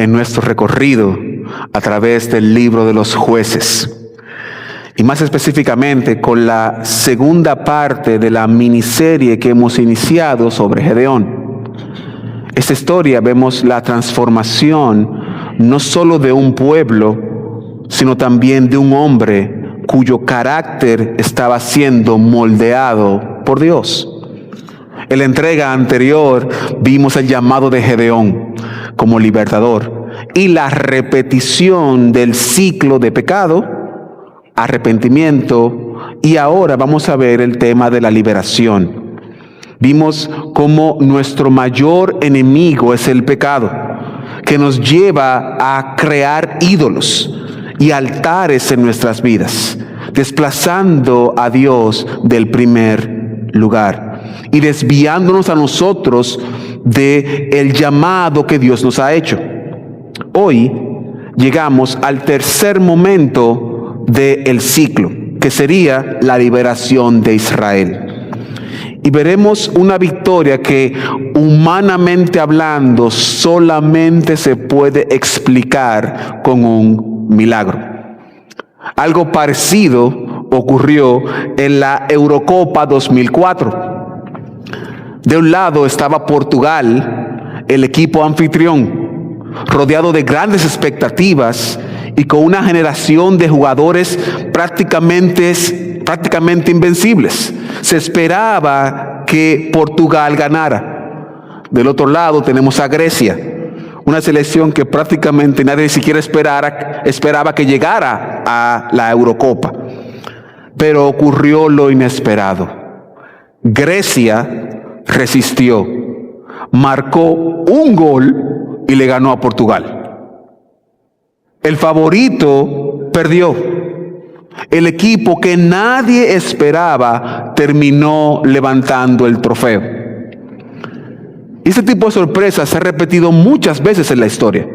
en nuestro recorrido a través del libro de los Jueces. Y más específicamente con la segunda parte de la miniserie que hemos iniciado sobre Gedeón. Esta historia vemos la transformación no solo de un pueblo, sino también de un hombre cuyo carácter estaba siendo moldeado por Dios. En la entrega anterior vimos el llamado de Gedeón como libertador y la repetición del ciclo de pecado, arrepentimiento, y ahora vamos a ver el tema de la liberación. Vimos cómo nuestro mayor enemigo es el pecado, que nos lleva a crear ídolos y altares en nuestras vidas, desplazando a Dios del primer lugar y desviándonos a nosotros del llamado que Dios nos ha hecho. Hoy llegamos al tercer momento del ciclo, que sería la liberación de Israel. Y veremos una victoria que, humanamente hablando, solamente se puede explicar con un milagro. Algo parecido ocurrió en la Eurocopa 2004. De un lado estaba Portugal, el equipo anfitrión, rodeado de grandes expectativas y con una generación de jugadores prácticamente invencibles. Se esperaba que Portugal ganara. Del otro lado tenemos a Grecia, una selección que prácticamente nadie siquiera esperaba que llegara a la Eurocopa. Pero ocurrió lo inesperado. Grecia resistió, marcó un gol y le ganó a Portugal. El favorito perdió. El equipo que nadie esperaba terminó levantando el trofeo. Este tipo de sorpresas se ha repetido muchas veces en la historia.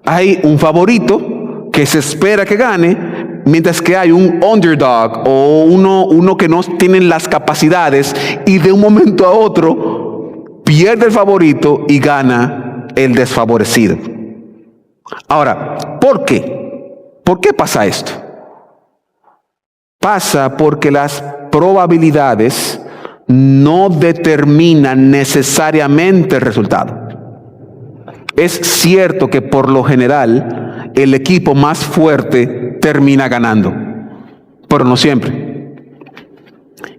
Hay un favorito que se espera que gane, mientras que hay un underdog o uno que no tiene las capacidades y de un momento a otro pierde el favorito y gana el desfavorecido. Ahora, ¿por qué? ¿Por qué pasa esto? Pasa porque las probabilidades no determinan necesariamente el resultado. Es cierto que por lo general el equipo más fuerte termina ganando, pero no siempre.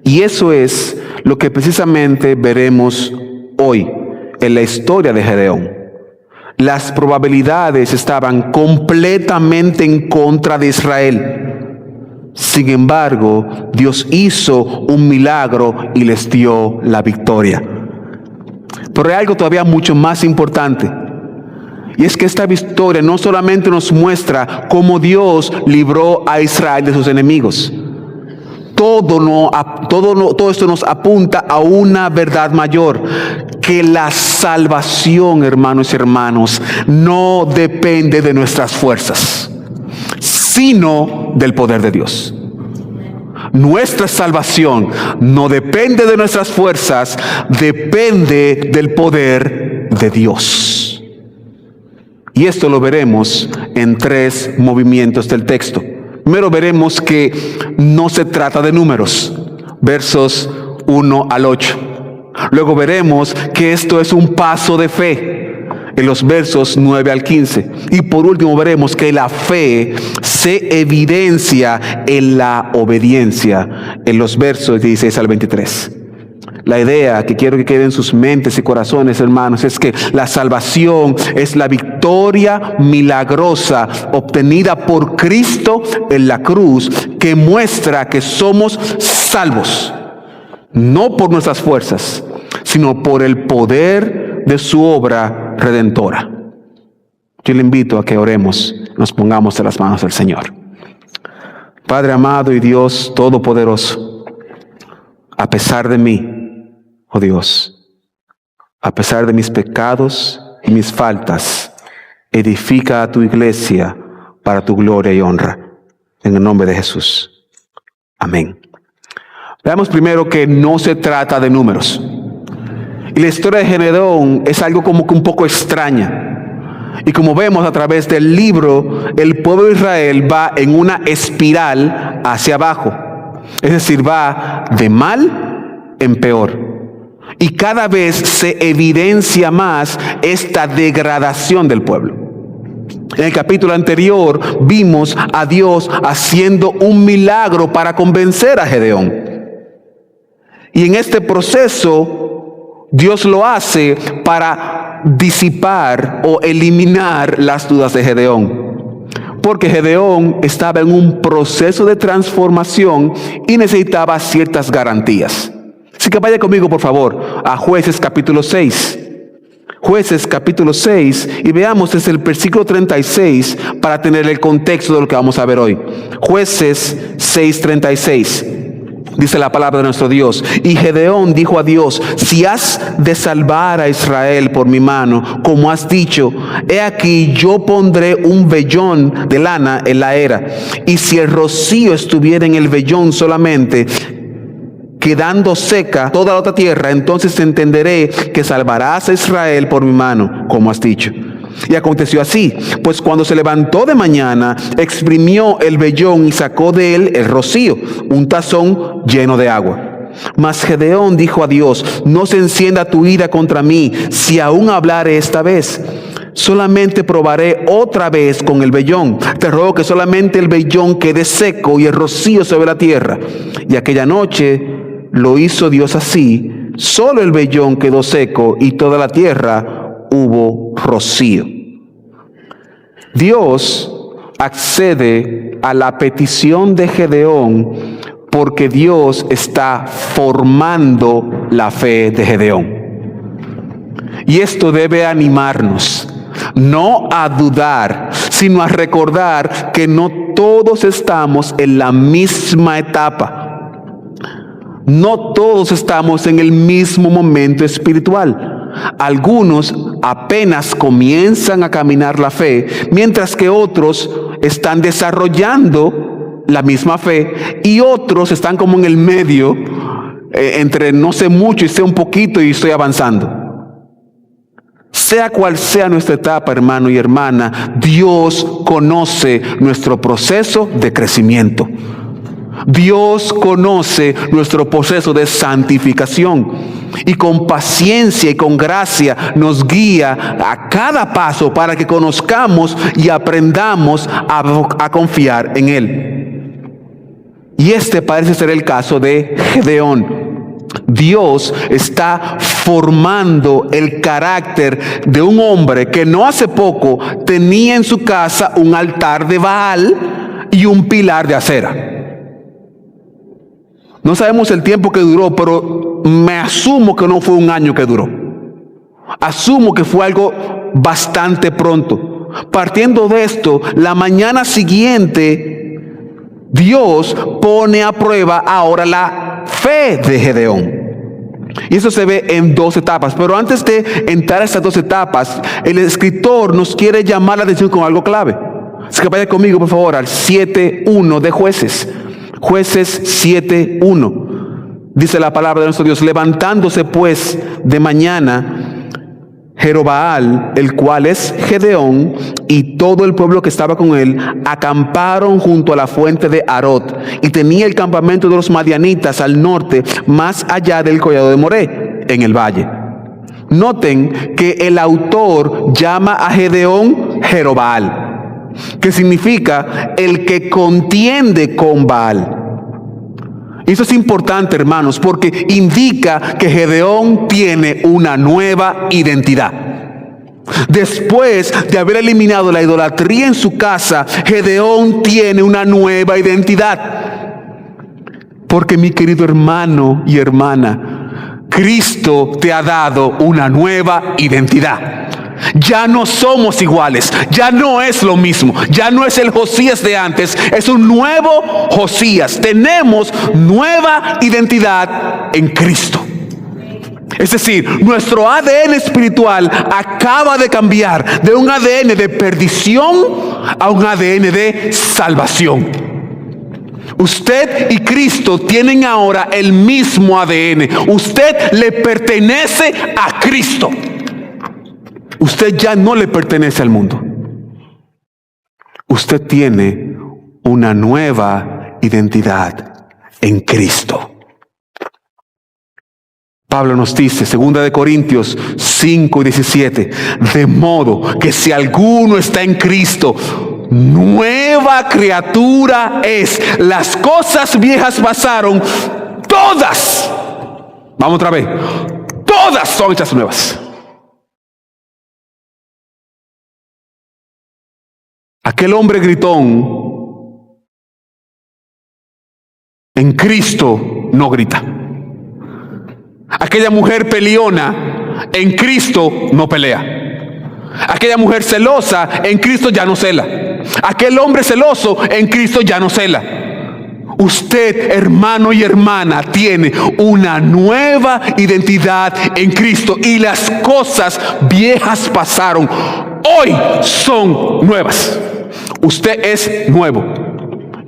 Y eso es lo que precisamente veremos hoy en la historia de Gedeón. Las probabilidades estaban completamente en contra de Israel. Sin embargo, Dios hizo un milagro y les dio la victoria. Pero hay algo todavía mucho más importante. Y es que esta victoria no solamente nos muestra cómo Dios libró a Israel de sus enemigos. Todo esto nos apunta a una verdad mayor, que la salvación, hermanos y hermanos, no depende de nuestras fuerzas, sino del poder de Dios. Nuestra salvación no depende de nuestras fuerzas, depende del poder de Dios. Y esto lo veremos en tres movimientos del texto. Primero veremos que no se trata de números, versos 1 al 8. Luego veremos que esto es un paso de fe, en los versos 9 al 15. Y por último veremos que la fe se evidencia en la obediencia, en los versos 16 al 23. La idea que quiero que quede en sus mentes y corazones, hermanos, es que la salvación es la victoria milagrosa obtenida por Cristo en la cruz, que muestra que somos salvos, no por nuestras fuerzas, sino por el poder de su obra redentora. Yo le invito a que oremos, nos pongamos en las manos del Señor. Padre amado y Dios todopoderoso, a pesar de mí, oh Dios, a pesar de mis pecados y mis faltas, edifica a tu iglesia para tu gloria y honra. En el nombre de Jesús. Amén. Veamos primero que no se trata de números. Y la historia de Gedeón es algo como que un poco extraña. Y como vemos a través del libro, el pueblo de Israel va en una espiral hacia abajo. Es decir, va de mal en peor. Y cada vez se evidencia más esta degradación del pueblo. En el capítulo anterior vimos a Dios haciendo un milagro para convencer a Gedeón. Y en este proceso Dios lo hace para disipar o eliminar las dudas de Gedeón. Porque Gedeón estaba en un proceso de transformación y necesitaba ciertas garantías. Así que vaya conmigo, por favor, a Jueces capítulo 6. Jueces capítulo 6, y veamos desde el versículo 36 para tener el contexto de lo que vamos a ver hoy. Jueces 6:36. Dice la palabra de nuestro Dios: y Gedeón dijo a Dios: si has de salvar a Israel por mi mano, como has dicho, he aquí yo pondré un vellón de lana en la era, y si el rocío estuviera en el vellón solamente, quedando seca toda la otra tierra, entonces entenderé que salvarás a Israel por mi mano, como has dicho. Y aconteció así, pues cuando se levantó de mañana, exprimió el vellón y sacó de él el rocío, un tazón lleno de agua. Mas Gedeón dijo a Dios: no se encienda tu ira contra mí, si aún hablare esta vez. Solamente probaré otra vez con el vellón. Te ruego que solamente el vellón quede seco y el rocío sobre la tierra. Y aquella noche lo hizo Dios así. Solo el vellón quedó seco y toda la tierra hubo rocío. Dios accede a la petición de Gedeón porque Dios está formando la fe de Gedeón. Y esto debe animarnos, no a dudar, sino a recordar que no todos estamos en la misma etapa. No todos estamos en el mismo momento espiritual. Algunos apenas comienzan a caminar la fe, mientras que otros están desarrollando la misma fe y otros están como en el medio, entre no sé mucho y sé un poquito y estoy avanzando. Sea cual sea nuestra etapa, hermano y hermana, Dios conoce nuestro proceso de crecimiento. Dios conoce nuestro proceso de santificación y con paciencia y con gracia nos guía a cada paso para que conozcamos y aprendamos a confiar en Él. Y este parece ser el caso de Gedeón. Dios está formando el carácter de un hombre que no hace poco tenía en su casa un altar de Baal y un pilar de acera. No sabemos el tiempo que duró, pero me asumo que no fue un año que duró. Asumo que fue algo bastante pronto. Partiendo de esto, la mañana siguiente, Dios pone a prueba ahora la fe de Gedeón. Y eso se ve en dos etapas. Pero antes de entrar a estas dos etapas, el escritor nos quiere llamar la atención con algo clave. Así que vaya conmigo, por favor, al 7:1 de Jueces. Jueces 7:1. Dice la palabra de nuestro Dios: levantándose pues de mañana, Jerobaal, el cual es Gedeón, y todo el pueblo que estaba con él, acamparon junto a la fuente de Arot, y tenía el campamento de los madianitas al norte, más allá del collado de Moré, en el valle. Noten que el autor llama a Gedeón Jerobaal, que significa el que contiende con Baal. Y eso es importante, hermanos, porque indica que Gedeón tiene una nueva identidad. Después de haber eliminado la idolatría en su casa, Gedeón tiene una nueva identidad. Porque, mi querido hermano y hermana, Cristo te ha dado una nueva identidad. Ya no somos iguales, ya no es lo mismo, ya no es el Josías de antes, es un nuevo Josías. Tenemos nueva identidad en Cristo. Es decir, nuestro ADN espiritual acaba de cambiar de un ADN de perdición a un ADN de salvación. Usted y Cristo tienen ahora el mismo ADN. Usted le pertenece a Cristo. Usted ya no le pertenece al mundo. Usted tiene una nueva identidad en Cristo. Pablo nos dice, 2 de Corintios 5:17, de modo que si alguno está en Cristo, nueva criatura es. Las cosas viejas pasaron, todas, vamos otra vez, todas son hechas nuevas. Aquel hombre gritón en Cristo no grita. Aquella mujer peleona en Cristo no pelea. Aquella mujer celosa en Cristo ya no cela. Aquel hombre celoso en Cristo ya no cela. Usted, hermano y hermana, tiene una nueva identidad en Cristo y las cosas viejas pasaron. Hoy son nuevas. Usted es nuevo,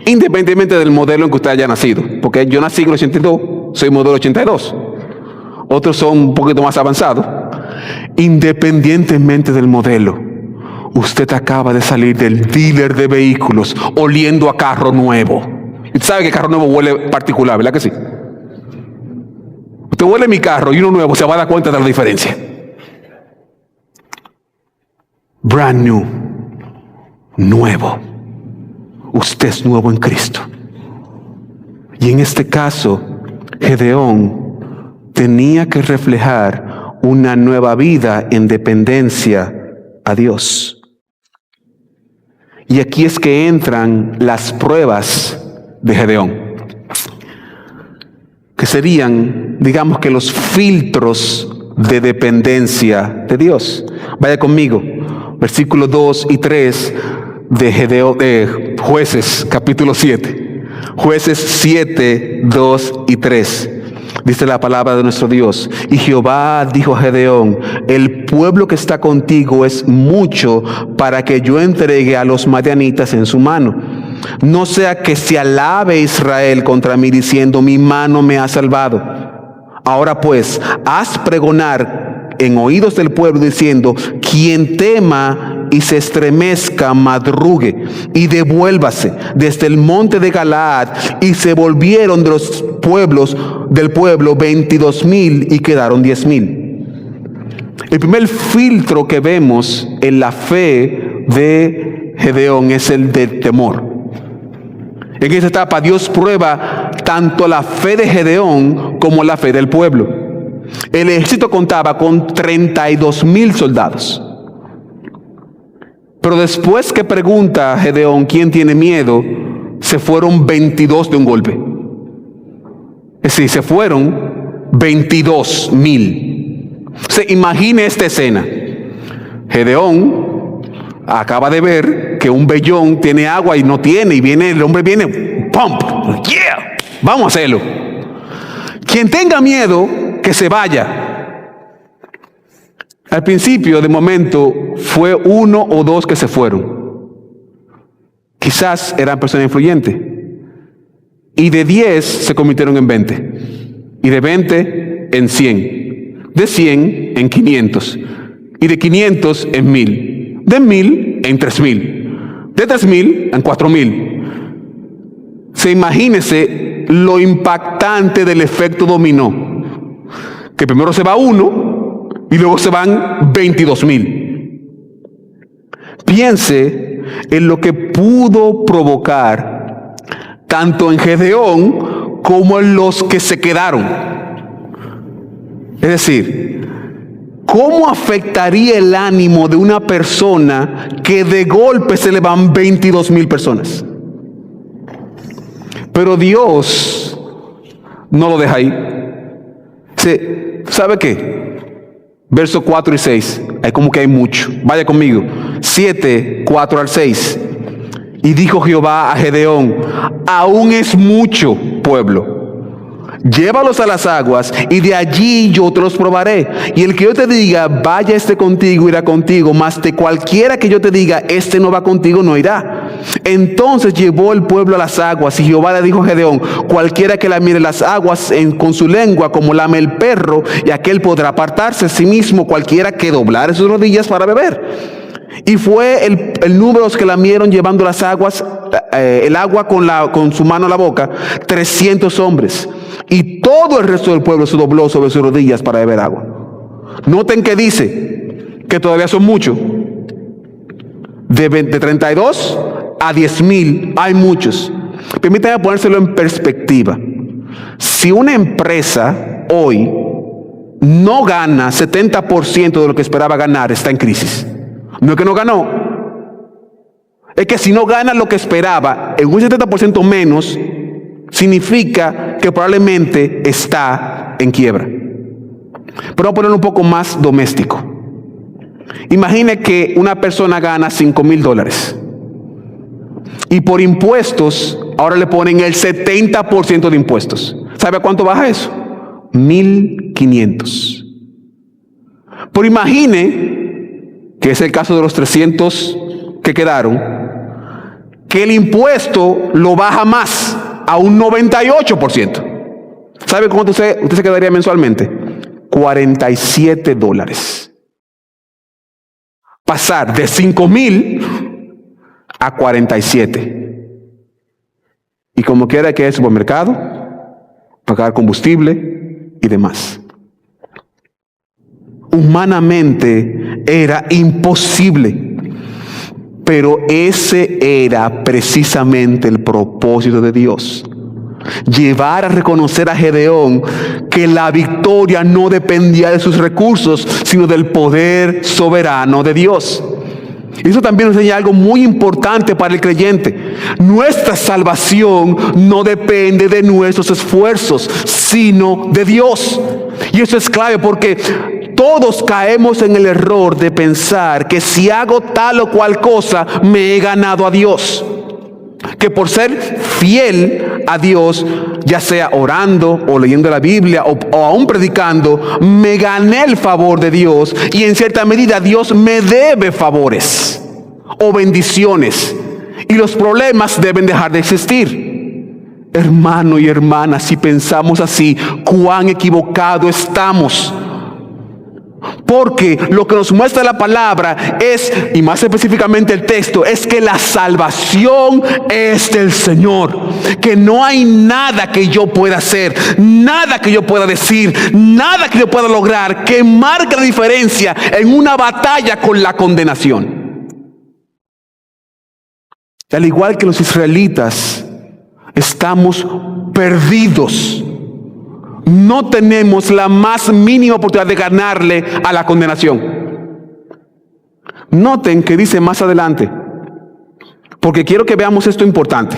independientemente del modelo en que usted haya nacido. Porque yo nací en el 82, soy modelo 82. Otros son un poquito más avanzados. Independientemente del modelo, usted acaba de salir del dealer de vehículos oliendo a carro nuevo. Usted sabe que carro nuevo huele particular, ¿verdad que sí? Usted huele mi carro y uno nuevo, se va a dar cuenta de la diferencia. Brand new, nuevo. Usted es nuevo en Cristo. Y en este caso, Gedeón tenía que reflejar una nueva vida en dependencia a Dios. Y aquí es que entran las pruebas de Gedeón, que serían, digamos que los filtros de dependencia de Dios. Vaya conmigo, versículos 2 y 3 de Gedeón, de Jueces, capítulo 7. Jueces 7, 2 y 3. Dice la palabra de nuestro Dios: y Jehová dijo a Gedeón, el pueblo que está contigo es mucho para que yo entregue a los madianitas en su mano. No sea que se alabe Israel contra mí diciendo, mi mano me ha salvado. Ahora pues, haz pregonar en oídos del pueblo diciendo, quien tema y se estremezca, madrugue y devuélvase desde el monte de Galaad. Y se volvieron de los pueblos del pueblo 22,000 y quedaron 10,000. El primer filtro que vemos en la fe de Gedeón es el del temor. En esta etapa Dios prueba tanto la fe de Gedeón como la fe del pueblo. El ejército contaba con 32,000 soldados. Pero después que pregunta a Gedeón quién tiene miedo, se fueron 22 de un golpe. Es decir, se fueron 22,000. Se imagine esta escena. Gedeón acaba de ver que un vellón tiene agua y no tiene, y viene el hombre, viene, pump, yeah, vamos a hacerlo. Quien tenga miedo, que se vaya. Al principio, de momento, fue 1 o 2 que se fueron. Quizás eran personas influyentes. Y de 10 se convirtieron en 20. Y de 20 en 100. De 100 en 500. Y de 500 en 1000. De 1000 en 3000. De 3000 en 4000. Imagínese lo impactante del efecto dominó. Que primero se va 1 y luego se van 22,000. Piense en lo que pudo provocar tanto en Gedeón como en los que se quedaron. Es decir, ¿cómo afectaría el ánimo de una persona que de golpe se le van 22,000 personas? Pero Dios no lo deja ahí. ¿Sabe qué? Versos 4 y 6. Hay como que hay mucho. Vaya conmigo. 7, 4 al 6. Y dijo Jehová a Gedeón, aún es mucho pueblo. Llévalos a las aguas y de allí yo te los probaré. Y el que yo te diga, vaya este contigo, irá contigo. Mas de cualquiera que yo te diga, este no va contigo, no irá. Entonces llevó el pueblo a las aguas, y Jehová le dijo a Gedeón: cualquiera que lamiere las aguas con su lengua, como lame el perro, y aquel podrá apartarse. Asimismo, cualquiera que doblare sus rodillas para beber. Y fue el número de los que lamieron llevando las aguas, el agua con su mano a la boca, 300 hombres. Y todo el resto del pueblo se dobló sobre sus rodillas para beber agua. Noten que dice que todavía son muchos. De 32 a 10,000 hay muchos. Permítanme ponérselo en perspectiva. Si una empresa hoy no gana 70% de lo que esperaba ganar, está en crisis. No es que no ganó, es que si no gana lo que esperaba, en un 70% menos, significa que probablemente está en quiebra. Pero vamos a ponerlo un poco más doméstico. Imagine que una persona gana $5,000 y por impuestos ahora le ponen el 70% de impuestos. ¿Sabe a cuánto baja eso? 1,500. Pero imagine, que es el caso de los 300 que quedaron, que el impuesto lo baja más a un 98%. ¿Sabe cuánto usted se quedaría mensualmente? $47. Pasar de 5,000 a 47. Y como quiera que es supermercado, pagar combustible y demás. Humanamente era imposible, pero ese era precisamente el propósito de Dios. Llevar a reconocer a Gedeón que la victoria no dependía de sus recursos, sino del poder soberano de Dios. Y eso también nos enseña algo muy importante para el creyente. Nuestra salvación no depende de nuestros esfuerzos, sino de Dios. Y eso es clave porque todos caemos en el error de pensar que si hago tal o cual cosa, me he ganado a Dios. Que por ser fiel a Dios, ya sea orando o leyendo la Biblia o aún predicando, me gané el favor de Dios, y en cierta medida Dios me debe favores o bendiciones, y los problemas deben dejar de existir. Hermano y hermana, si pensamos así, cuán equivocado estamos. Porque lo que nos muestra la palabra es, y más específicamente el texto, es que la salvación es del Señor. Que no hay nada que yo pueda hacer, nada que yo pueda decir, nada que yo pueda lograr que marque la diferencia en una batalla con la condenación. Al igual que los israelitas, estamos perdidos. No tenemos la más mínima oportunidad de ganarle a la condenación. Noten que dice más adelante, porque quiero que veamos esto importante.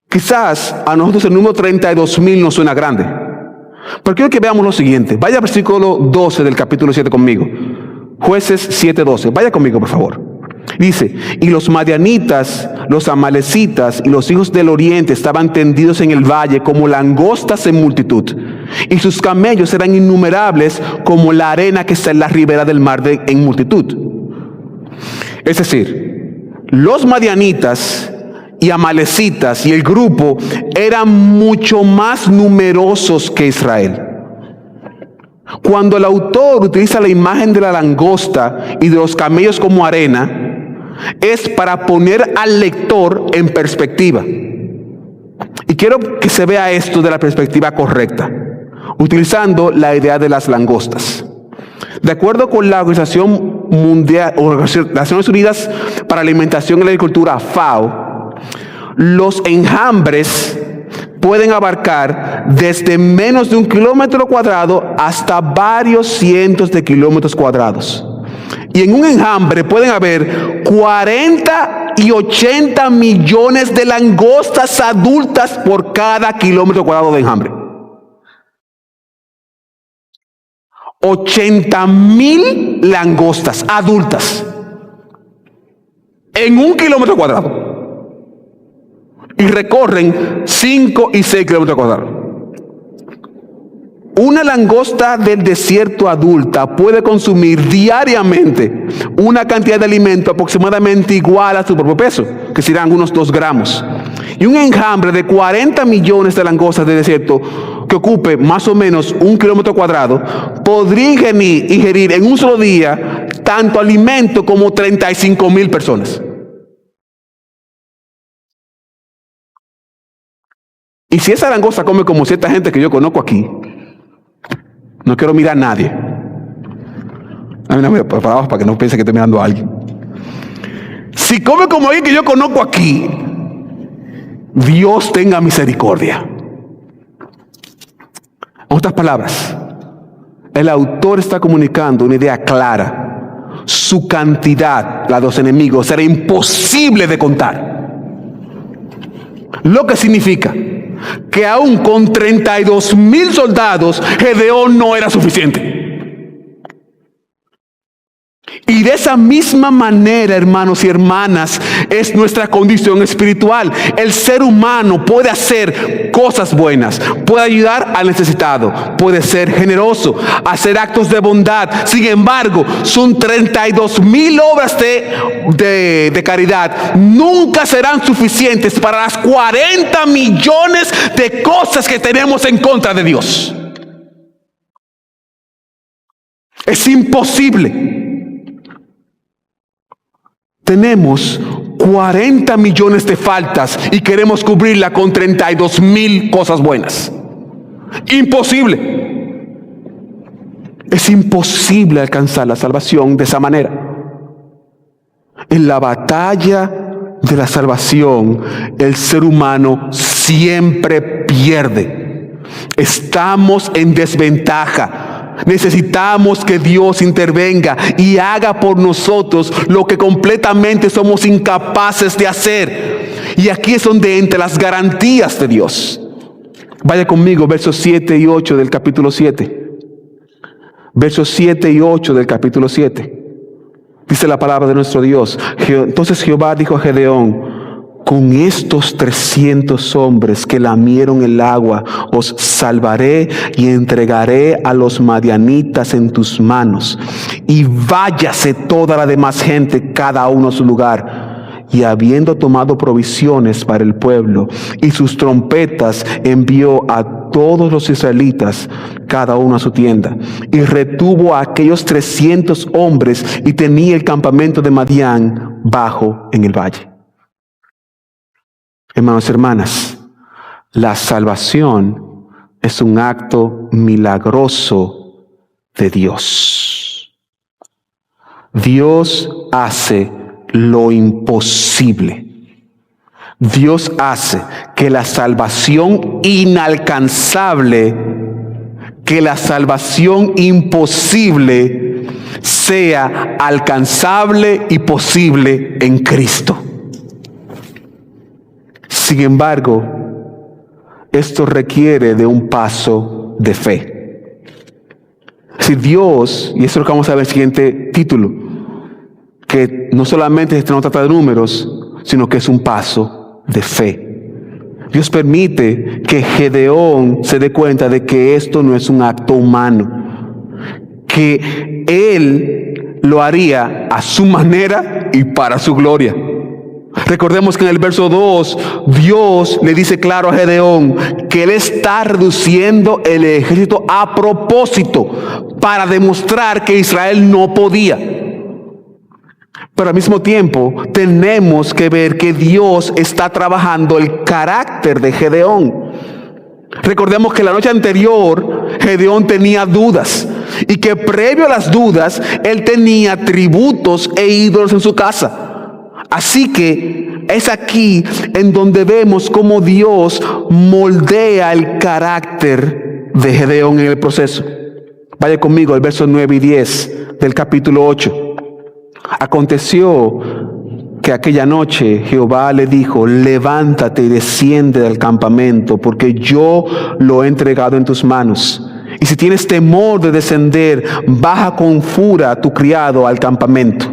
Quizás a nosotros el número 32,000 nos suena grande, pero quiero que veamos lo siguiente. Vaya al versículo 12 del capítulo 7 conmigo. Jueces 7:12. Vaya conmigo, por favor. Dice: y los madianitas, los amalecitas y los hijos del oriente estaban tendidos en el valle como langostas en multitud, y sus camellos eran innumerables como la arena que está en la ribera del mar en multitud. Es decir, los madianitas y amalecitas y el grupo eran mucho más numerosos que Israel. Cuando el autor utiliza la imagen de la langosta y de los camellos como arena, es para poner al lector en perspectiva. Y quiero que se vea esto de la perspectiva correcta, utilizando la idea de las langostas. De acuerdo con la Organización Mundial, o las Naciones Unidas para la Alimentación y la Agricultura, FAO, los enjambres pueden abarcar desde menos de 1 kilómetro cuadrado hasta varios cientos de kilómetros cuadrados. Y en un enjambre pueden haber 40 y 80 millones de langostas adultas por cada kilómetro cuadrado de enjambre. 80,000 langostas adultas en 1 kilómetro cuadrado. Y recorren 5 y 6 kilómetros cuadrados. Una una langosta del desierto adulta puede consumir diariamente una cantidad de alimento aproximadamente igual a su propio peso, que serán unos 2 gramos. Y un enjambre de 40 millones de langostas del desierto, que ocupe más o menos 1 kilómetro cuadrado, podría ingerir en un solo día tanto alimento como 35,000 personas. Y si esa langosta come como cierta gente que yo conozco aquí, no quiero mirar a nadie. A mí no me voy para abajo para que no piense que estoy mirando a alguien. Si come como alguien que yo conozco aquí, Dios tenga misericordia. En otras palabras, el autor está comunicando una idea clara. Su cantidad, la de los enemigos, era imposible de contar. Lo que significa que aún con 32,000 soldados, Gedeón no era suficiente. Y de esa misma manera, hermanos y hermanas, es nuestra condición espiritual. El ser humano puede hacer cosas buenas, puede ayudar al necesitado, puede ser generoso, hacer actos de bondad. Sin embargo, son 32,000 obras de caridad. Nunca serán suficientes para las 40 millones de cosas que tenemos en contra de Dios. Es imposible. Tenemos 40 millones de faltas y queremos cubrirla con 32,000 cosas buenas. Imposible. Es imposible alcanzar la salvación de esa manera. En la batalla de la salvación, el ser humano siempre pierde. Estamos en desventaja. Necesitamos que Dios intervenga y haga por nosotros lo que completamente somos incapaces de hacer. Y aquí es donde entran las garantías de Dios. Vaya conmigo, versos 7 y 8 del capítulo 7. Versos 7 y 8 del capítulo 7. Dice la palabra de nuestro Dios. Entonces Jehová dijo a Gedeón: con estos 300 hombres que lamieron el agua, os salvaré y entregaré a los madianitas en tus manos. Y váyase toda la demás gente, cada uno a su lugar. Y habiendo tomado provisiones para el pueblo y sus trompetas, envió a todos los israelitas, cada uno a su tienda. Y retuvo a aquellos 300 hombres y tenía el campamento de Madián bajo en el valle. Hermanos y hermanas, la salvación es un acto milagroso de Dios. Dios hace lo imposible. Dios hace que la salvación inalcanzable, que la salvación imposible sea alcanzable y posible en Cristo. Sin embargo, esto requiere de un paso de fe. Si Dios, y eso es lo que vamos a ver en el siguiente título, que no solamente no trata de números, sino que es un paso de fe. Dios permite que Gedeón se dé cuenta de que esto no es un acto humano, que él lo haría a su manera y para su gloria. Recordemos que en el verso 2, Dios le dice claro a Gedeón que él está reduciendo el ejército a propósito para demostrar que Israel no podía. Pero al mismo tiempo tenemos que ver que Dios está trabajando el carácter de Gedeón. Recordemos que la noche anterior Gedeón tenía dudas y que previo a las dudas él tenía tributos e ídolos en su casa. Así que es aquí en donde vemos cómo Dios moldea el carácter de Gedeón en el proceso. Vaya conmigo al verso 9 y 10 del capítulo 8. Aconteció que aquella noche Jehová le dijo: levántate y desciende del campamento, porque yo lo he entregado en tus manos. Y si tienes temor de descender, baja con furia a tu criado al campamento.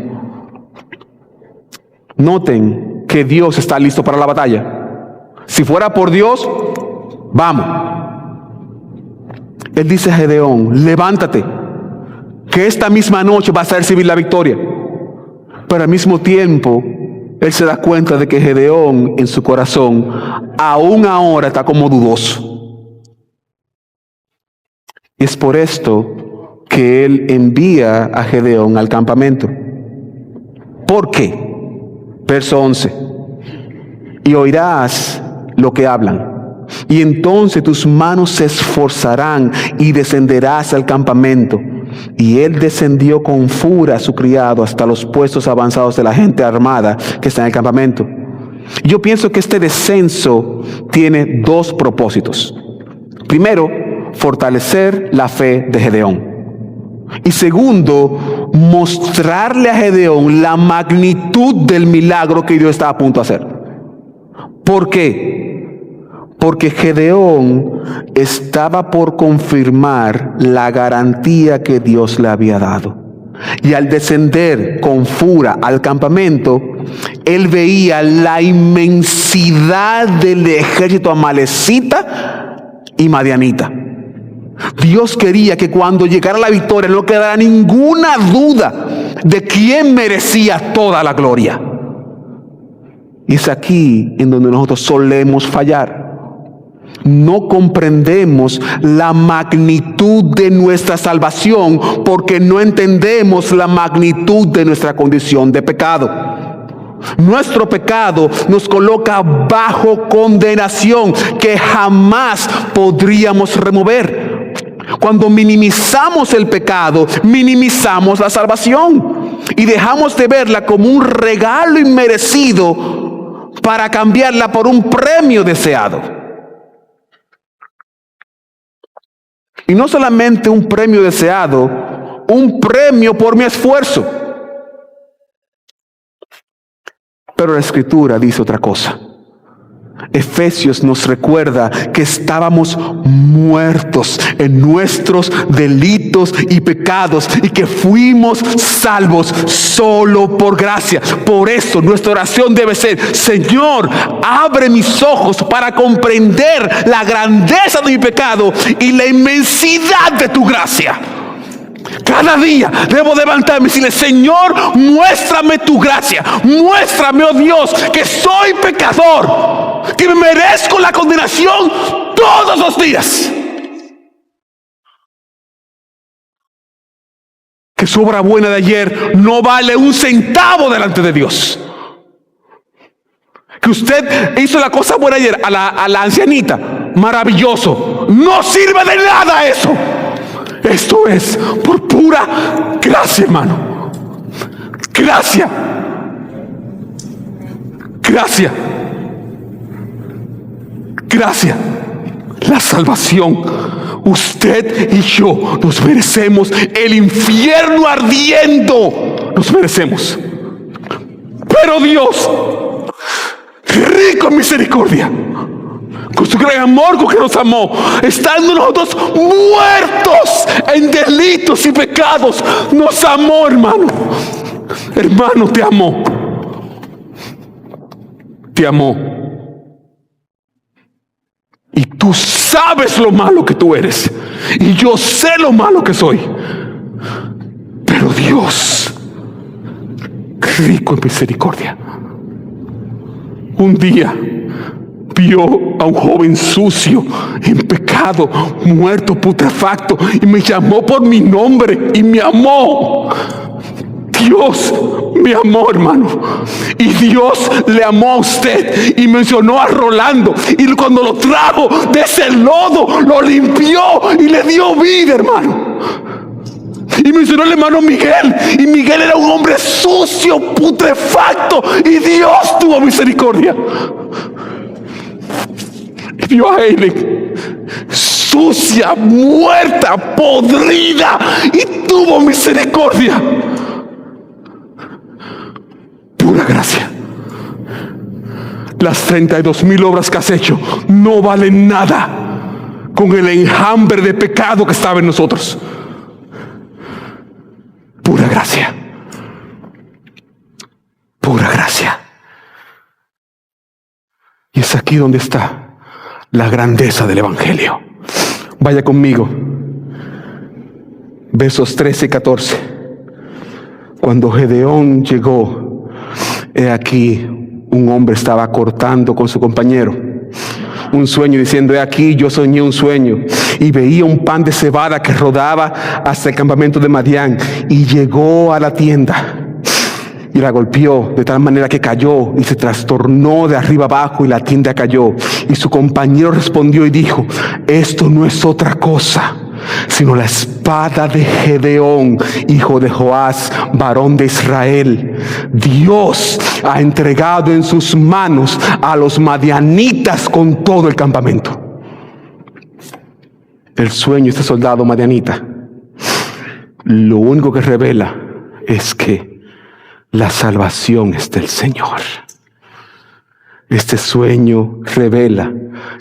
Noten que Dios está listo para la batalla. Si fuera por Dios, vamos. Él dice a Gedeón, levántate, que esta misma noche vas a recibir la victoria. Pero al mismo tiempo, él se da cuenta de que Gedeón en su corazón, aún ahora está como dudoso. Y es por esto que él envía a Gedeón al campamento. ¿Por qué? Verso 11. Y oirás lo que hablan. Y entonces tus manos se esforzarán y descenderás al campamento. Y él descendió con furia a su criado hasta los puestos avanzados de la gente armada que está en el campamento. Yo pienso que este descenso tiene dos propósitos. Primero, fortalecer la fe de Gedeón. Y segundo, mostrarle a Gedeón la magnitud del milagro que Dios está a punto de hacer. ¿Por qué? Porque Gedeón estaba por confirmar la garantía que Dios le había dado. Y al descender con furia al campamento, él veía la inmensidad del ejército amalecita y madianita. Dios quería que cuando llegara la victoria no quedara ninguna duda de quién merecía toda la gloria. Y es aquí en donde nosotros solemos fallar. No comprendemos la magnitud de nuestra salvación porque no entendemos la magnitud de nuestra condición de pecado. Nuestro pecado nos coloca bajo condenación que jamás podríamos remover. Cuando minimizamos el pecado, minimizamos la salvación y dejamos de verla como un regalo inmerecido para cambiarla por un premio deseado. Y no solamente un premio deseado, un premio por mi esfuerzo. Pero la Escritura dice otra cosa. Efesios nos recuerda que estábamos muertos en nuestros delitos y pecados y que fuimos salvos solo por gracia. Por eso nuestra oración debe ser: Señor, abre mis ojos para comprender la grandeza de mi pecado y la inmensidad de tu gracia. Cada día debo levantarme y decirle: Señor, muéstrame tu gracia, muéstrame, oh Dios, que soy pecador, que me merezco la condenación todos los días, que su obra buena de ayer no vale un centavo delante de Dios, que usted hizo la cosa buena ayer a la ancianita, maravilloso, no sirve de nada eso. Esto es por pura gracia, hermano. Gracia. Gracia. Gracia. La salvación. Usted y yo nos merecemos el infierno ardiendo. Nos merecemos. Pero Dios, rico en misericordia, con su gran amor con que nos amó, estando nosotros muertos en delitos y pecados, nos amó, hermano. Hermano, te amó. Te amó. Y tú sabes lo malo que tú eres. Y yo sé lo malo que soy. Pero Dios, rico en misericordia, un día vio a un joven sucio, en pecado, muerto, putrefacto, y me llamó por mi nombre y me amó. Dios me amó, hermano. Y Dios le amó a usted y mencionó a Rolando, y cuando lo trajo de ese lodo, lo limpió y le dio vida, hermano. Y mencionó al hermano Miguel, y Miguel era un hombre sucio, putrefacto, y Dios tuvo misericordia. Y vio a Eileen sucia, muerta, podrida, y tuvo misericordia. Pura gracia. Las 32,000 obras que has hecho no valen nada con el enjambre de pecado que estaba en nosotros. Pura gracia. Pura gracia. Y es aquí donde está la grandeza del Evangelio. Vaya conmigo versos 13 y 14. Cuando Gedeón llegó, he aquí, un hombre estaba cortando con su compañero un sueño, diciendo: he aquí, yo soñé un sueño y veía un pan de cebada que rodaba hasta el campamento de Madián, y llegó a la tienda y la golpeó de tal manera que cayó y se trastornó de arriba abajo, y la tienda cayó. Y su compañero respondió y dijo: esto no es otra cosa sino la espada de Gedeón, hijo de Joás, varón de Israel. Dios ha entregado en sus manos a los madianitas con todo el campamento. El sueño de este soldado madianita lo único que revela es que la salvación es del Señor. Este sueño revela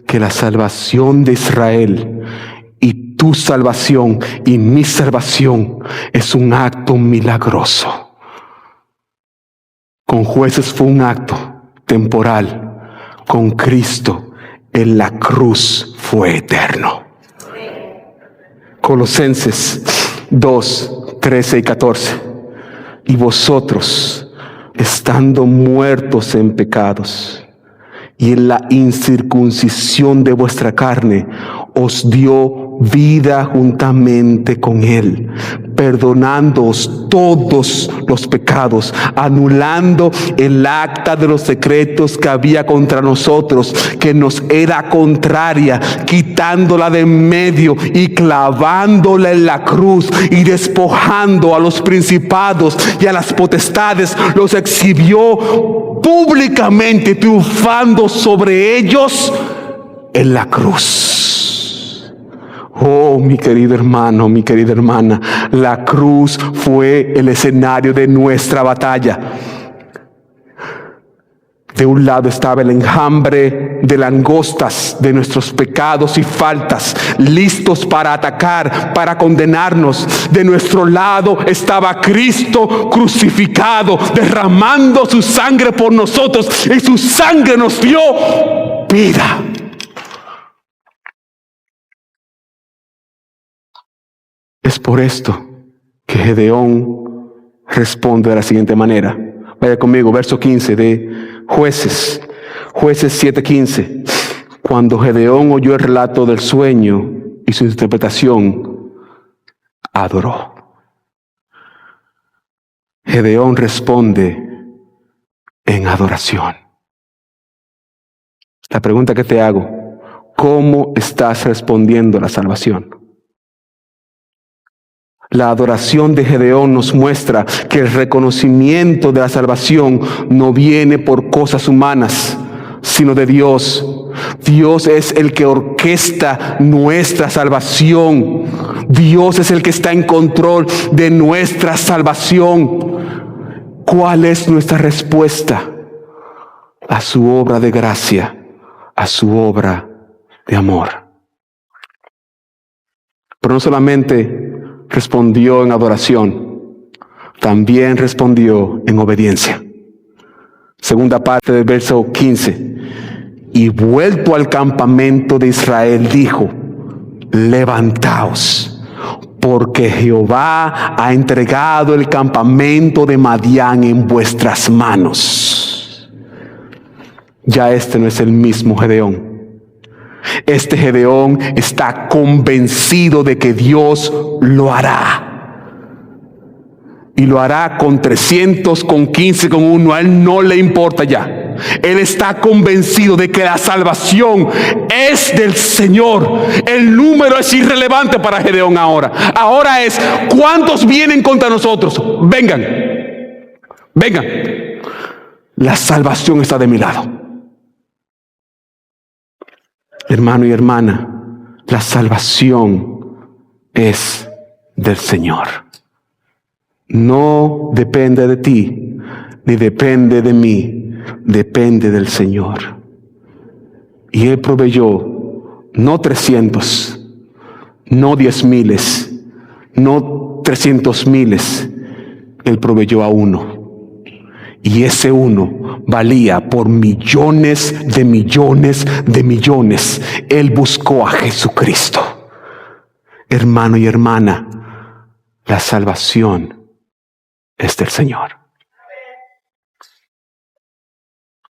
que la salvación de Israel y tu salvación y mi salvación es un acto milagroso. Con Jueces fue un acto temporal. Con Cristo en la cruz fue eterno. Colosenses 2, 13 y 14. Y vosotros, estando muertos en pecados y en la incircuncisión de vuestra carne, os dio vida juntamente con Él, perdonándoos todos los pecados, anulando el acta de los decretos que había contra nosotros, que nos era contraria, quitándola de en medio y clavándola en la cruz, y despojando a los principados y a las potestades, los exhibió públicamente, triunfando sobre ellos en la cruz. Oh, mi querido hermano, mi querida hermana, la cruz fue el escenario de nuestra batalla. De un lado estaba el enjambre de langostas de nuestros pecados y faltas, listos para atacar, para condenarnos. De nuestro lado estaba Cristo crucificado, derramando su sangre por nosotros, y su sangre nos dio vida. Es por esto que Gedeón responde de la siguiente manera. Vaya conmigo, verso 15 de Jueces. Jueces 7:15. Cuando Gedeón oyó el relato del sueño y su interpretación, adoró. Gedeón responde en adoración. La pregunta que te hago: ¿cómo estás respondiendo a la salvación? La adoración de Gedeón nos muestra que el reconocimiento de la salvación no viene por cosas humanas, sino de Dios. Dios es el que orquesta nuestra salvación. Dios es el que está en control de nuestra salvación. ¿Cuál es nuestra respuesta a su obra de gracia, a su obra de amor? Pero no solamente respondió en adoración, también respondió en obediencia. Segunda parte del verso 15. Y vuelto al campamento de Israel, dijo: levantaos, porque Jehová ha entregado el campamento de Madián en vuestras manos. Ya este no es el mismo Gedeón. Este Gedeón está convencido de que Dios lo hará. Y lo hará con 300, con 15, con 1. A él no le importa ya. Él está convencido de que la salvación es del Señor. El número es irrelevante para Gedeón ahora. Ahora es: ¿cuántos vienen contra nosotros? Vengan. Vengan. La salvación está de mi lado. Hermano y hermana, la salvación es del Señor. No depende de ti, ni depende de mí, depende del Señor. Y Él proveyó no 300, no 10,000, no 300,000. Él proveyó a uno. Y ese uno valía por millones de millones de millones. Él buscó a Jesucristo. Hermano y hermana, La salvación es del Señor.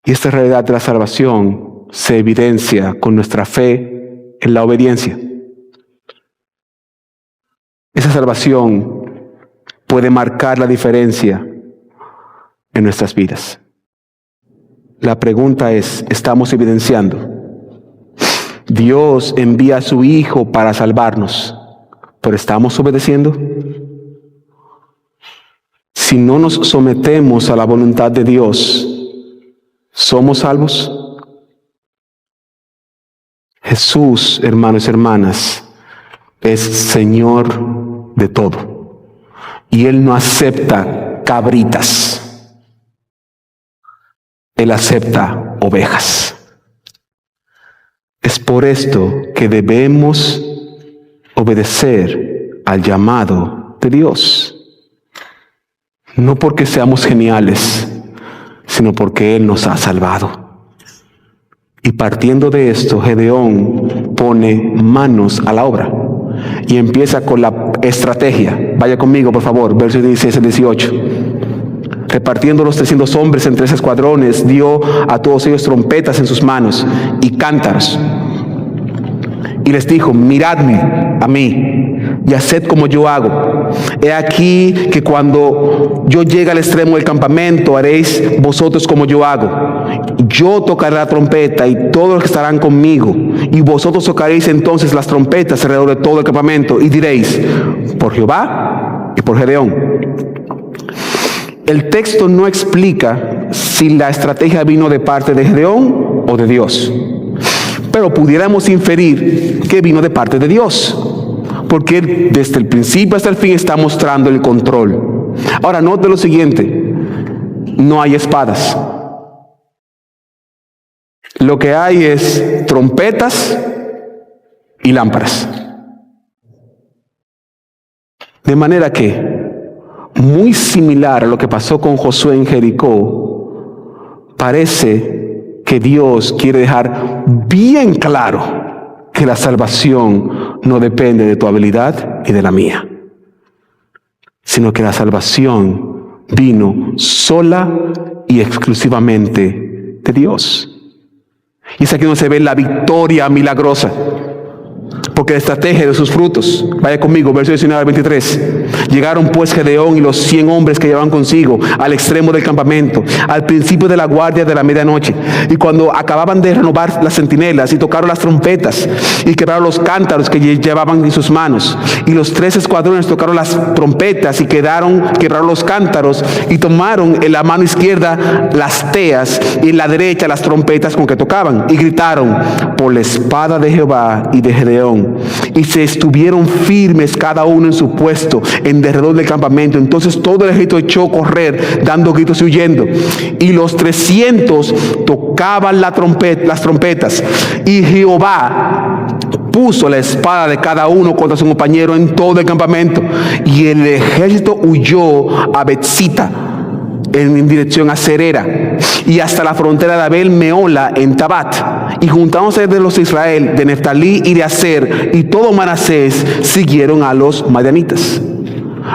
Y esta realidad de la salvación se evidencia con nuestra fe en la obediencia. Esa salvación puede marcar la diferencia en nuestras vidas. La pregunta es, ¿estamos evidenciando? Dios envía a su Hijo para salvarnos, ¿pero estamos obedeciendo? Si no nos sometemos a la voluntad de Dios, ¿somos salvos? Jesús, hermanos y hermanas, es Señor de todo. Y Él no acepta cabritas. Él acepta ovejas. Es por esto que debemos obedecer al llamado de Dios. No porque seamos geniales, sino porque Él nos ha salvado. Y partiendo de esto, Gedeón pone manos a la obra y empieza con la estrategia. Vaya conmigo, por favor, versos 16 al 18. Repartiendo los 300 hombres en 3 escuadrones, dio a todos ellos trompetas en sus manos y cántaros. Y les dijo, miradme a mí y haced como yo hago. He aquí que cuando yo llegue al extremo del campamento, haréis vosotros como yo hago. Yo tocaré la trompeta y todos los que estarán conmigo, y vosotros tocaréis entonces las trompetas alrededor de todo el campamento, y diréis, por Jehová y por Gedeón. El texto no explica si la estrategia vino de parte de Gedeón o de Dios, pero pudiéramos inferir que vino de parte de Dios, porque Él desde el principio hasta el fin está mostrando el control. Ahora, note lo siguiente, no hay espadas. Lo que hay es trompetas y lámparas. De manera que, muy similar a lo que pasó con Josué en Jericó, parece que Dios quiere dejar bien claro que la salvación no depende de tu habilidad y de la mía, sino que la salvación vino sola y exclusivamente de Dios. Y es aquí donde se ve la victoria milagrosa, porque la estrategia de sus frutos. Vaya conmigo, verso 19 al 23. Llegaron pues Gedeón y los 100 hombres que llevaban consigo al extremo del campamento, al principio de la guardia de la medianoche. Y cuando acababan de renovar las centinelas, y tocaron las trompetas, y quebraron los cántaros que llevaban en sus manos. Y los 3 escuadrones tocaron las trompetas, y quebraron los cántaros, y tomaron en la mano izquierda las teas, y en la derecha las trompetas con que tocaban. Y gritaron, por la espada de Jehová y de Gedeón. Y se estuvieron firmes cada uno en su puesto en derredor del campamento. Entonces todo el ejército echó a correr dando gritos y huyendo. Y los 300 tocaban las trompetas. Y Jehová puso la espada de cada uno contra su compañero en todo el campamento. Y el ejército huyó a Betzita en dirección a Serera y hasta la frontera de Abel Meola en Tabat, y juntándose de los de Israel, de Neftalí y de Aser y todo Manasés, siguieron a los madianitas.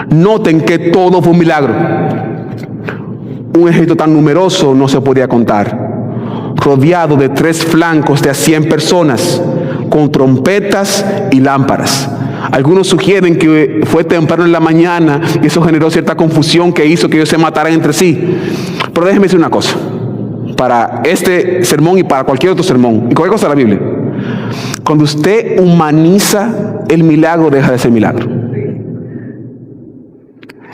Noten que todo fue un milagro. Un ejército tan numeroso no se podía contar, rodeado de 3 flancos de a 100 personas, con trompetas y lámparas. Algunos sugieren que fue temprano en la mañana y eso generó cierta confusión que hizo que ellos se mataran entre sí. Pero déjeme decir una cosa, para este sermón y para cualquier otro sermón, y cualquier cosa de la Biblia. Cuando usted humaniza el milagro, deja de ser milagro.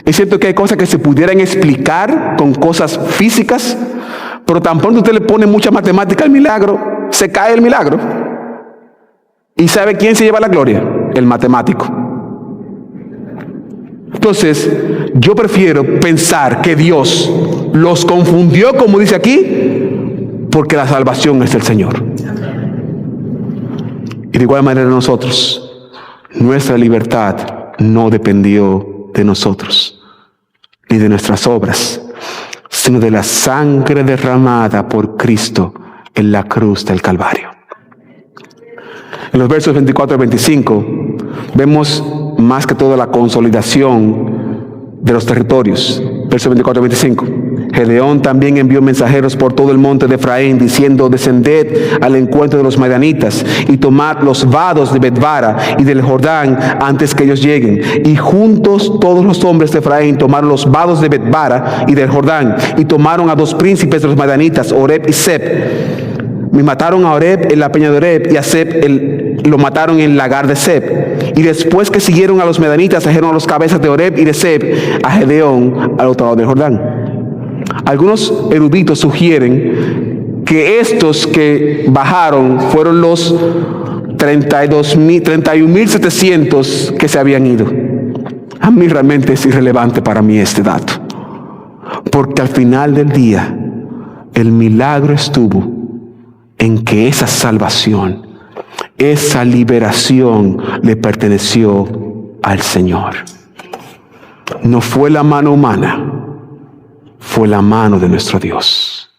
Es cierto que hay cosas que se pudieran explicar con cosas físicas, pero tan pronto usted le pone mucha matemática al milagro, se cae el milagro. ¿Y sabe quién se lleva la gloria? El matemático. Entonces, yo prefiero pensar que Dios los confundió, como dice aquí, porque la salvación es del Señor. Y de igual manera nosotros, nuestra libertad no dependió de nosotros, ni de nuestras obras, sino de la sangre derramada por Cristo en la cruz del Calvario. En los versos 24 al 25 vemos más que todo la consolidación de los territorios. Verso 24-25. Gedeón también envió mensajeros por todo el monte de Efraín, diciendo: descended al encuentro de los madianitas y tomad los vados de Betbara y del Jordán antes que ellos lleguen. Y juntos todos los hombres de Efraín tomaron los vados de Betbara y del Jordán, y tomaron a 2 príncipes de los madianitas, Oreb y Seb. Me mataron a Oreb en la peña de Oreb, y a Seb lo mataron en el lagar de Seb. Y después que siguieron a los madianitas, trajeron a los cabezas de Oreb y de Seb a Gedeón al otro lado del Jordán. Algunos eruditos sugieren que estos que bajaron fueron los 31.700 que se habían ido. A mí realmente es irrelevante para mí este dato, porque al final del día el milagro estuvo en que esa salvación, esa liberación le perteneció al Señor. No fue la mano humana, fue la mano de nuestro Dios.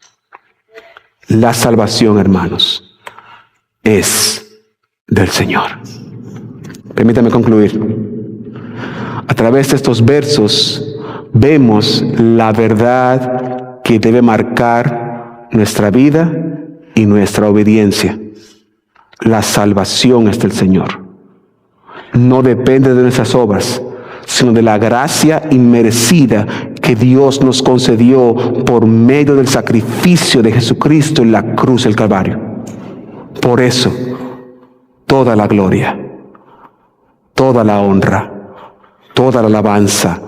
La salvación, hermanos, es del Señor. Permítame concluir. A través de estos versos vemos la verdad que debe marcar nuestra vida y nuestra obediencia. La salvación es del Señor. No depende de nuestras obras, sino de la gracia inmerecida que Dios nos concedió por medio del sacrificio de Jesucristo en la cruz del Calvario. Por eso, toda la gloria, toda la honra, toda la alabanza,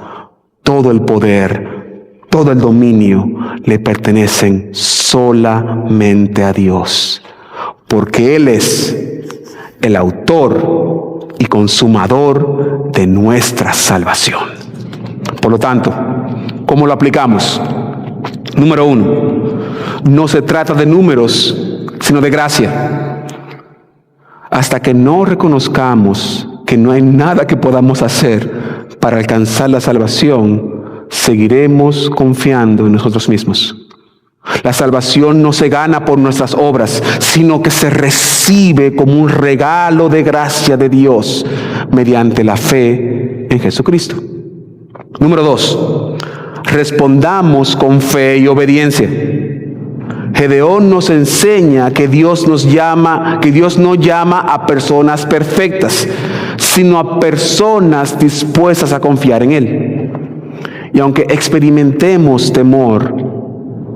todo el poder, todo el dominio le pertenecen solamente a Dios, porque Él es el autor y consumador de nuestra salvación. Por lo tanto, ¿cómo lo aplicamos? Número 1, no se trata de números, sino de gracia. Hasta que no reconozcamos que no hay nada que podamos hacer para alcanzar la salvación, seguiremos confiando en nosotros mismos. La salvación no se gana por nuestras obras, sino que se recibe como un regalo de gracia de Dios mediante la fe en Jesucristo. Número 2, respondamos con fe y obediencia. Gedeón nos enseña que Dios no llama a personas perfectas, sino a personas dispuestas a confiar en Él. Y aunque experimentemos temor,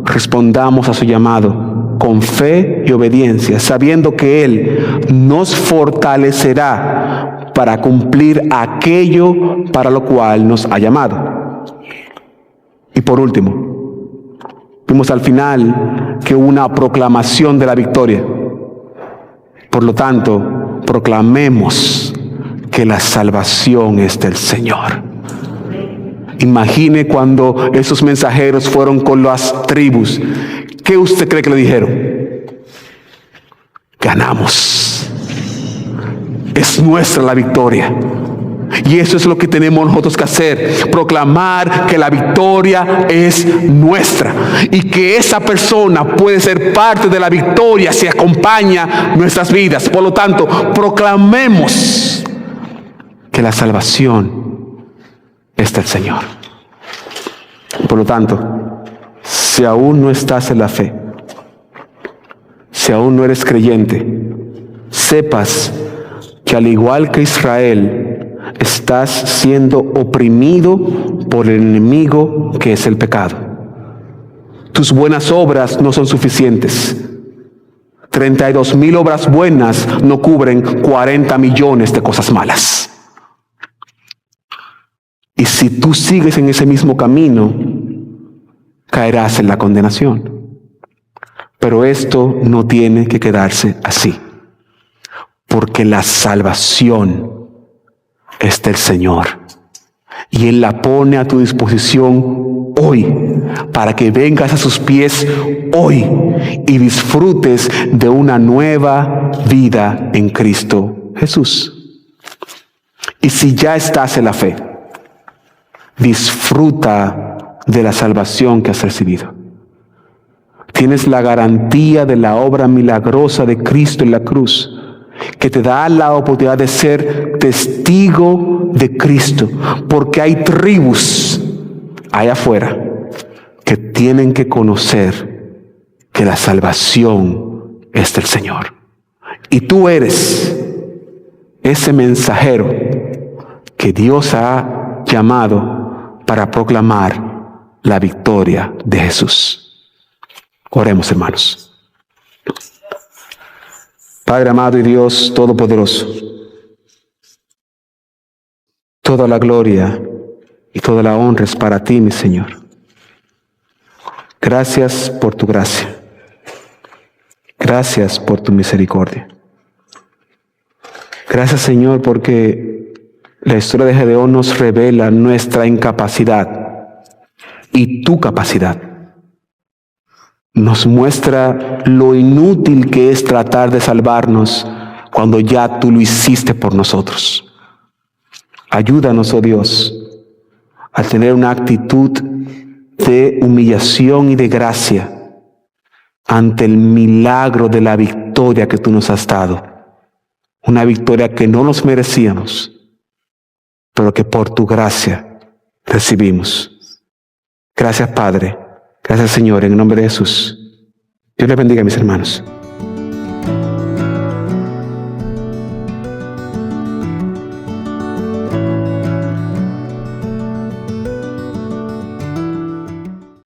respondamos a su llamado con fe y obediencia, sabiendo que Él nos fortalecerá para cumplir aquello para lo cual nos ha llamado. Y por último, vimos al final que hubo una proclamación de la victoria. Por lo tanto, proclamemos que la salvación es del Señor. Imagine cuando esos mensajeros fueron con las tribus. ¿Qué usted cree que le dijeron? Ganamos. Es nuestra la victoria. Y eso es lo que tenemos nosotros que hacer. Proclamar que la victoria es nuestra. Y que esa persona puede ser parte de la victoria si acompaña nuestras vidas. Por lo tanto, proclamemos que la salvación es del Señor. Por lo tanto, si aún no estás en la fe, si aún no eres creyente, sepas que al igual que Israel, estás siendo oprimido por el enemigo que es el pecado. Tus buenas obras no son suficientes. 32,000 obras buenas no cubren 40 millones de cosas malas. Y si tú sigues en ese mismo camino, caerás en la condenación. Pero esto no tiene que quedarse así, porque la salvación es del Señor. Y Él la pone a tu disposición hoy, para que vengas a sus pies hoy y disfrutes de una nueva vida en Cristo Jesús. Y si ya estás en la fe, disfruta de la salvación que has recibido. Tienes la garantía de la obra milagrosa de Cristo en la cruz, que te da la oportunidad de ser testigo de Cristo, porque hay tribus allá afuera que tienen que conocer que la salvación es del Señor. Y tú eres ese mensajero que Dios ha llamado para proclamar la victoria de Jesús. Oremos, hermanos. Padre amado y Dios todopoderoso, toda la gloria y toda la honra es para ti, mi Señor. Gracias por tu gracia. Gracias por tu misericordia. Gracias, Señor, porque la historia de Gedeón nos revela nuestra incapacidad y tu capacidad. Nos muestra lo inútil que es tratar de salvarnos cuando ya tú lo hiciste por nosotros. Ayúdanos, oh Dios, a tener una actitud de humillación y de gracia ante el milagro de la victoria que tú nos has dado. Una victoria que no nos merecíamos, pero que por tu gracia recibimos. Gracias, Padre. Gracias, Señor, en el nombre de Jesús. Dios les bendiga, mis hermanos.